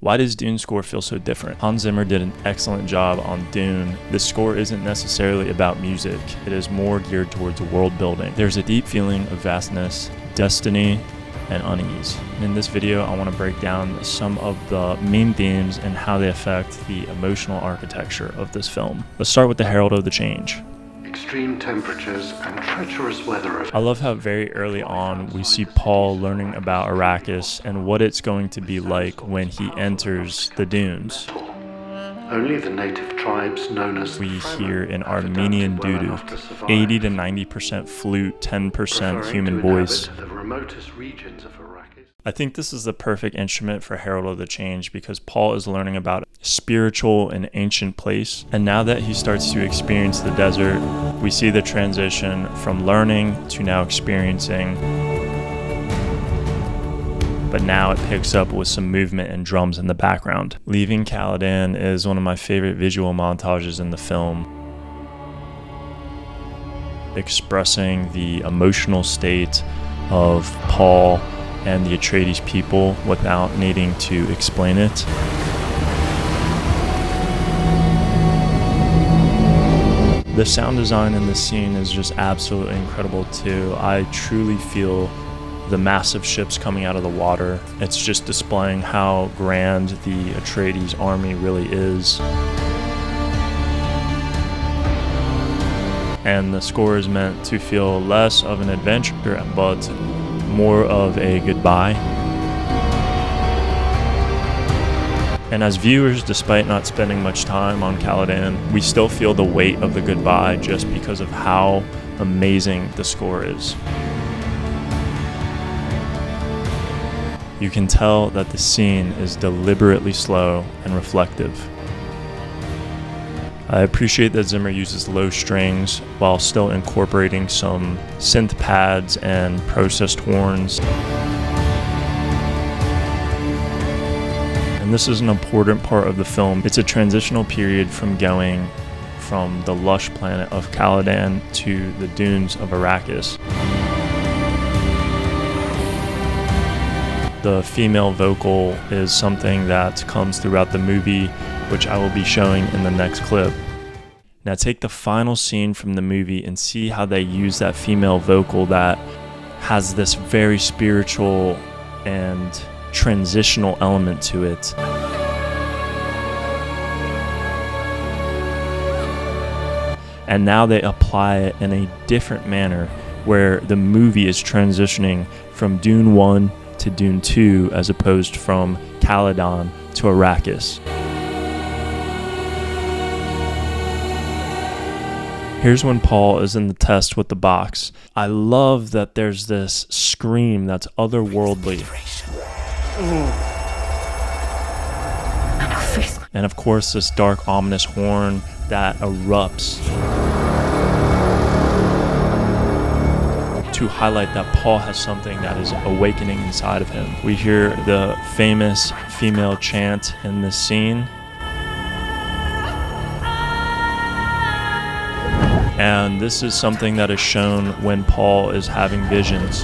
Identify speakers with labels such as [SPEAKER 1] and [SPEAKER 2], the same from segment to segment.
[SPEAKER 1] Why does Dune's score feel so different? Hans Zimmer did an excellent job on Dune. The score isn't necessarily about music. It is more geared towards world building. There's a deep feeling of vastness, destiny, and unease. In this video, I want to break down some of the main themes and how they affect the emotional architecture of this film. Let's start with the Herald of the Change.
[SPEAKER 2] Extreme temperatures and treacherous weather.
[SPEAKER 1] I love how very early on we see Paul learning about Arrakis and what it's going to be like when he enters the dunes.
[SPEAKER 2] Only the native tribes known as
[SPEAKER 1] we hear an Armenian duduk, 80 to 90% flute, 10% human voice.
[SPEAKER 2] The remotest regions of Arrakis.
[SPEAKER 1] I think this is the perfect instrument for Herald of the Change because Paul is learning about a spiritual and ancient place. And now that he starts to experience the desert, we see the transition from learning to now experiencing. But now it picks up with some movement and drums in the background. Leaving Caladan is one of my favorite visual montages in the film, expressing the emotional state of Paul and the Atreides people without needing to explain it. The sound design in this scene is just absolutely incredible too. I truly feel the massive ships coming out of the water. It's just displaying how grand the Atreides army really is. And the score is meant to feel less of an adventure, but more of a goodbye. And as viewers, despite not spending much time on Caladan, we still feel the weight of the goodbye just because of how amazing the score is. You can tell that the scene is deliberately slow and reflective. I appreciate that Zimmer uses low strings while still incorporating some synth pads and processed horns. And this is an important part of the film. It's a transitional period from going from the lush planet of Caladan to the dunes of Arrakis. The female vocal is something that comes throughout the movie, which I will be showing in the next clip. Now take the final scene from the movie and see how they use that female vocal that has this very spiritual and transitional element to it. And now they apply it in a different manner where the movie is transitioning from Dune 1 to Dune 2 as opposed from Caladan to Arrakis. Here's when Paul is in the test with the box. I love that there's this scream that's otherworldly. And of course this dark ominous horn that erupts to highlight that Paul has something that is awakening inside of him. We hear the famous female chant in this scene. And this is something that is shown when Paul is having visions.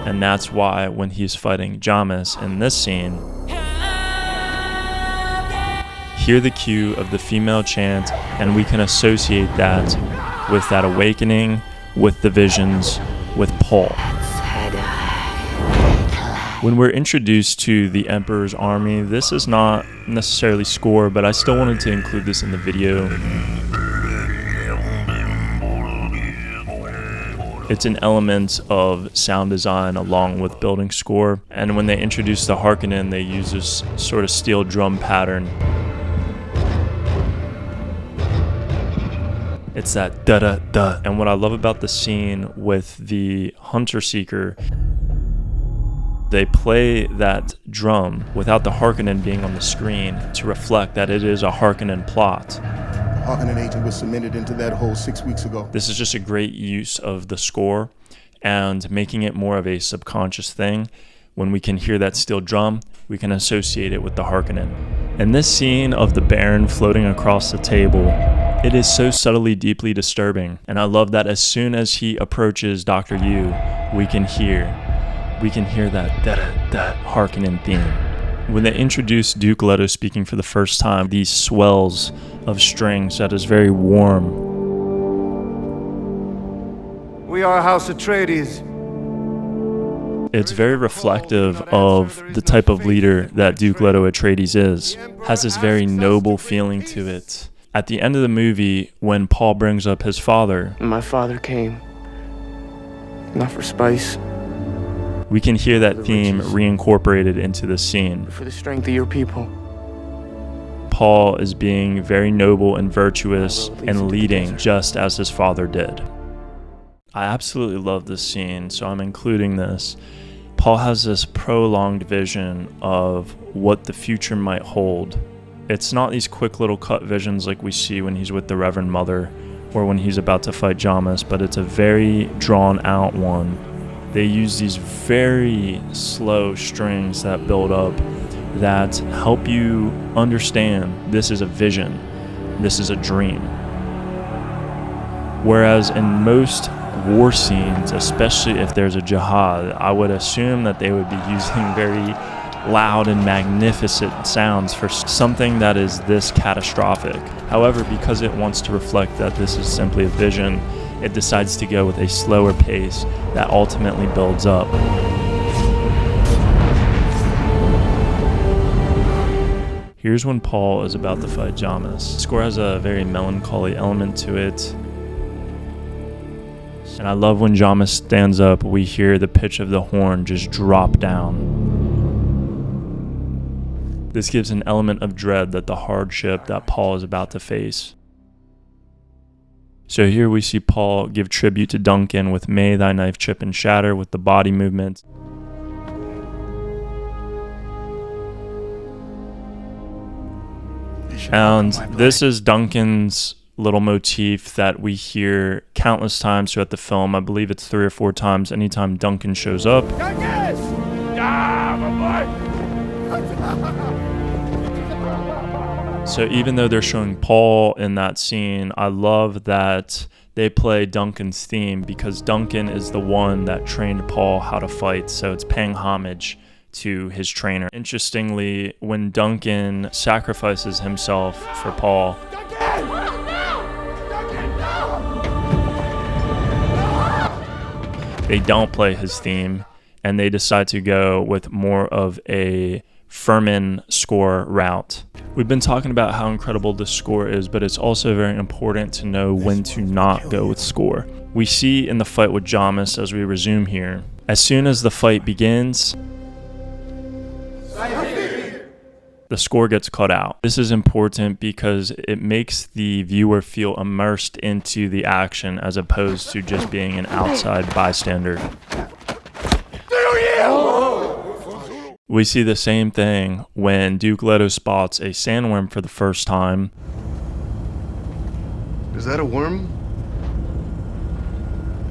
[SPEAKER 1] And that's why when he's fighting Jamis in this scene, hear the cue of the female chant, and we can associate that with that awakening, with the visions, with Paul. When we're introduced to the Emperor's army, this is not necessarily score, but I still wanted to include this in the video. It's an element of sound design along with building score. And when they introduce the Harkonnen, they use this sort of steel drum pattern. It's that da-da-da. And what I love about the scene with the Hunter Seeker, they play that drum without the Harkonnen being on the screen to reflect that it is a Harkonnen plot.
[SPEAKER 3] Harkonnen agent was cemented into that hole 6 weeks ago.
[SPEAKER 1] This is just a great use of the score and making it more of a subconscious thing. When we can hear that steel drum, we can associate it with the Harkonnen. And this scene of the Baron floating across the table, it is so subtly, deeply disturbing. And I love that as soon as he approaches Dr. Yu, we can hear that Harkonnen theme. When they introduced Duke Leto speaking for the first time, these swells of strings that is very warm.
[SPEAKER 4] We are House Atreides.
[SPEAKER 1] It's very reflective of the type of leader that Duke Leto Atreides is. Has this very noble feeling to it. At the end of the movie, when Paul brings up his father,
[SPEAKER 5] my father came, not for spice,
[SPEAKER 1] we can hear that theme reincorporated into the scene.
[SPEAKER 5] for the strength of your people.
[SPEAKER 1] Paul is being very noble and virtuous and leading just as his father did. I absolutely love this scene, so I'm including this. Paul has this prolonged vision of what the future might hold. It's not these quick little cut visions like we see when he's with the Reverend Mother or when he's about to fight Jamis, but it's a very drawn out one. They use these very slow strings that build up that help you understand this is a vision, this is a dream. Whereas in most war scenes, especially if there's a jihad, I would assume that they would be using very loud and magnificent sounds for something that is this catastrophic. However, because it wants to reflect that this is simply a vision, it decides to go with a slower pace that ultimately builds up. Here's when Paul is about to fight Jamis. The score has a very melancholy element to it. And I love when Jamis stands up, we hear the pitch of the horn just drop down. This gives an element of dread that the hardship that Paul is about to face. So here we see Paul give tribute to Duncan with "May thy knife chip and shatter" with the body movement. And this is Duncan's little motif that we hear countless times throughout the film. I believe it's 3 or 4 times anytime Duncan shows up. So even though they're showing Paul in that scene, I love that they play Duncan's theme because Duncan is the one that trained Paul how to fight, so it's paying homage to his trainer. Interestingly, when Duncan sacrifices himself for Paul, they don't play his theme, and they decide to go with more of a Furman score route. We've been talking about how incredible this score is, but it's also very important to know when to not go with score. We see in the fight with Jamis as we resume here, as soon as the fight begins, the score gets cut out. This is important because it makes the viewer feel immersed into the action as opposed to just being an outside bystander. We see the same thing when Duke Leto spots a sandworm for the first time.
[SPEAKER 4] Is that a worm?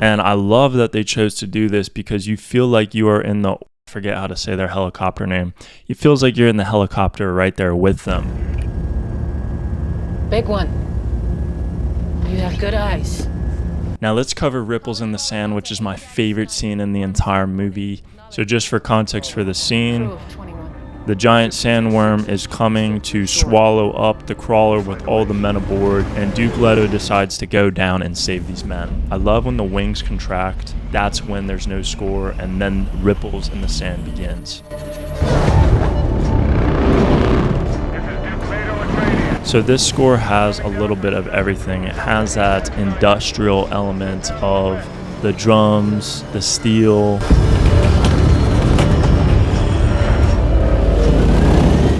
[SPEAKER 1] And I love that they chose to do this because you feel like you are in the, forget how to say their helicopter name. It feels like you're in the helicopter right there with them.
[SPEAKER 6] Big one. You have good eyes.
[SPEAKER 1] Now let's cover Ripples in the Sand, which is my favorite scene in the entire movie. So just for context for the scene, the giant sandworm is coming to swallow up the crawler with all the men aboard, and Duke Leto decides to go down and save these men. I love when the wings contract. That's when there's no score, and then Ripples in the Sand begins. So this score has a little bit of everything. It has that industrial element of the drums, the steel.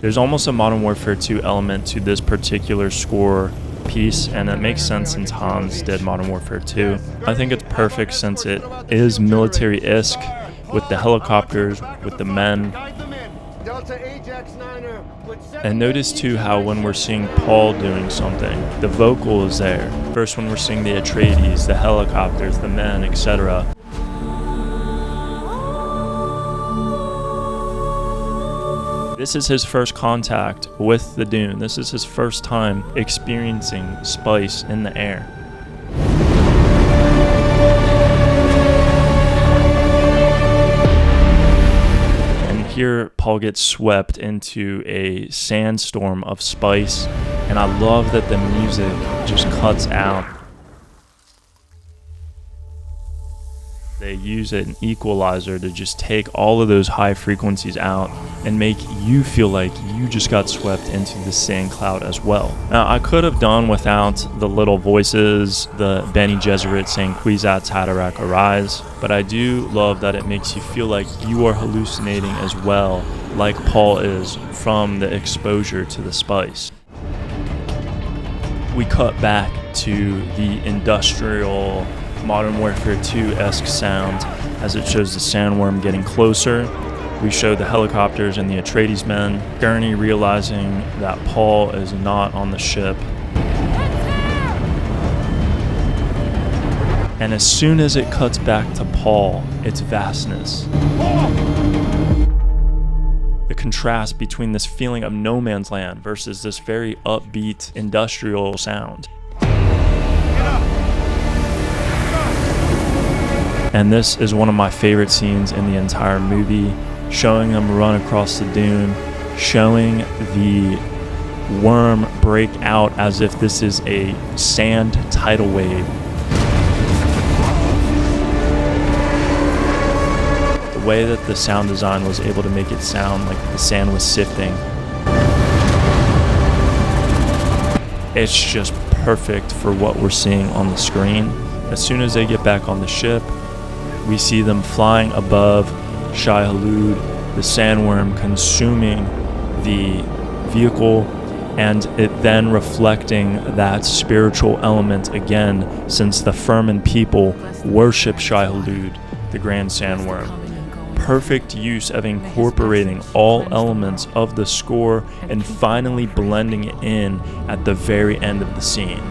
[SPEAKER 1] There's almost a Modern Warfare 2 element to this particular score piece, and it makes sense since Hans did Modern Warfare 2. I think it's perfect since it is military-esque with the helicopters, with the men. And notice too how when we're seeing Paul doing something, the vocal is there. First when we're seeing the Atreides, the helicopters, the men, etc. This is his first contact with the dune. This is his first time experiencing spice in the air. here Paul gets swept into a sandstorm of spice, and I love that the music just cuts out. They use an equalizer to just take all of those high frequencies out and make you feel like you just got swept into the sand cloud as well. Now, I could have done without the little voices, the Bene Gesserit saying Kwisatz Haderach arise, but I do love that it makes you feel like you are hallucinating as well, like Paul is from the exposure to the spice. We cut back to the industrial Modern Warfare 2-esque sound as it shows the sandworm getting closer. We show the helicopters and the Atreides men. Gurney realizing that Paul is not on the ship. And as soon as it cuts back to Paul, it's vastness. The contrast between this feeling of no man's land versus this very upbeat industrial sound. And this is one of my favorite scenes in the entire movie, showing them run across the dune, showing the worm break out as if this is a sand tidal wave. The way that the sound design was able to make it sound like the sand was sifting. It's just perfect for what we're seeing on the screen. As soon as they get back on the ship, we see them flying above Shai-Hulud, the sandworm consuming the vehicle, and it then reflecting that spiritual element again, since the Firmin people worship Shai-Hulud, the grand sandworm. Perfect use of incorporating all elements of the score and finally blending it in at the very end of the scene.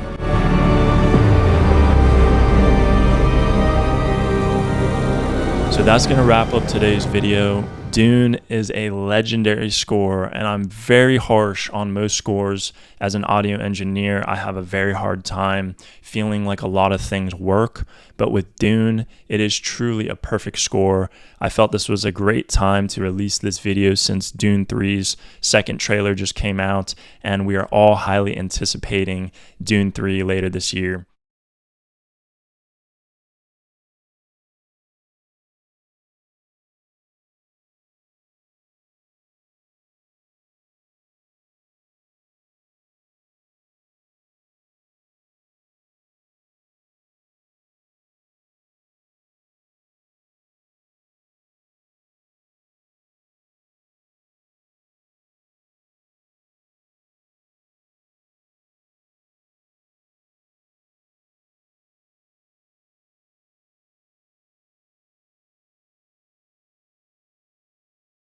[SPEAKER 1] So that's going to wrap up today's video. Dune is a legendary score, and I'm very harsh on most scores. As an audio engineer, I have a very hard time feeling like a lot of things work, but with Dune, it is truly a perfect score. I felt this was a great time to release this video since Dune 3's second trailer just came out, and we are all highly anticipating Dune 3 later this year.